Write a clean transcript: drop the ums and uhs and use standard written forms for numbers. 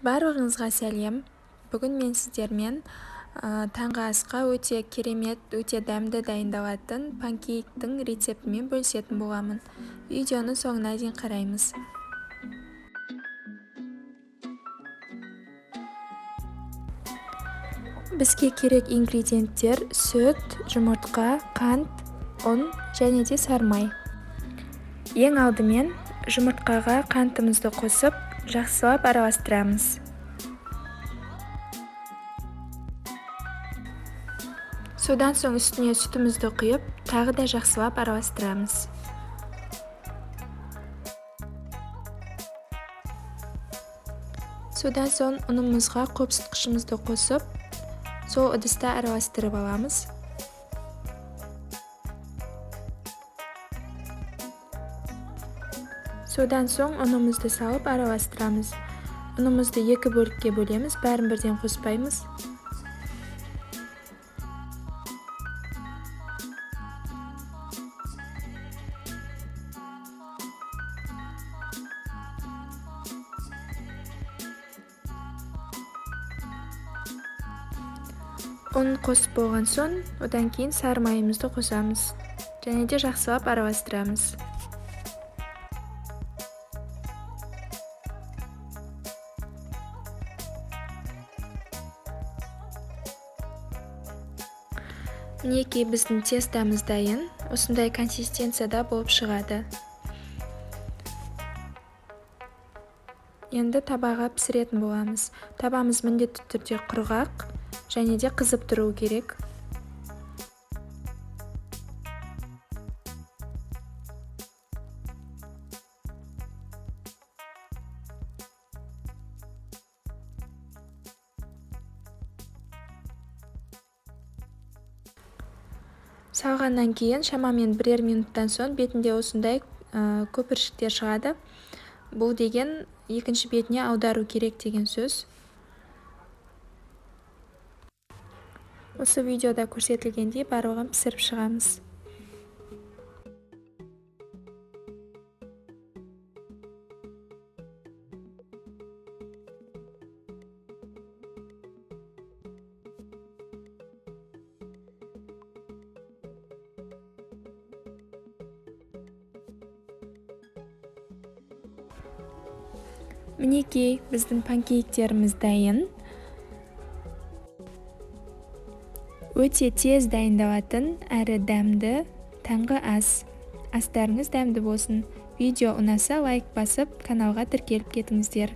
Барлығыңызға сәлем. Бүгін мен сіздермен таңғы асқа өте керемет, өте дәмді дайындалатын панкейктің рецептімен бөлісетін боламын. Видеоны соңына дейін қараймыз. Бізге керек ингредиенттер: сүт, жұмыртқа, қант, ұн және де сары май. Ең алдымен жұмыртқаға қантымызды қосып, жақсылап араластырамыз. Содан соң үстіне сүтімізді құйып, тағы да жақсылап араластырамыз. Содан соң ұнымызға қопсытқышымызды қосып, сол ыдыста араластырып аламыз. Содан соң ұнымызды салып араластырамыз. Ұнымызды екі бөлікке бөлеміз, бәрін бірден қоспаймыз. Ұн қосып болған соң, одан кейін сары майымызды қосамыз және де жақсылап араластырамыз. Мінекей біздің тестамыз дайын, осындай консистенцияда болып шығады. Енді табаға пісіретін боламыз. Табамыз міндетті түрде құрғақ және де қызып тұру керек. Салғаннан кейін шамамен бірер минуттан соң бетінде осындай көпіршіктер шығады. Бұл деген екінші бетіне аудару керек деген сөз. Осы видеода көрсетілгендей барлығын пісіріп шығамыз. Мінекей біздің панкейктеріміз дайын. Өте тез дайындалатын әрі дәмді таңғы ас. Астарыңыз дәмді болсын. Видео ұнаса лайк басып, каналға тіркеліп кетіңіздер.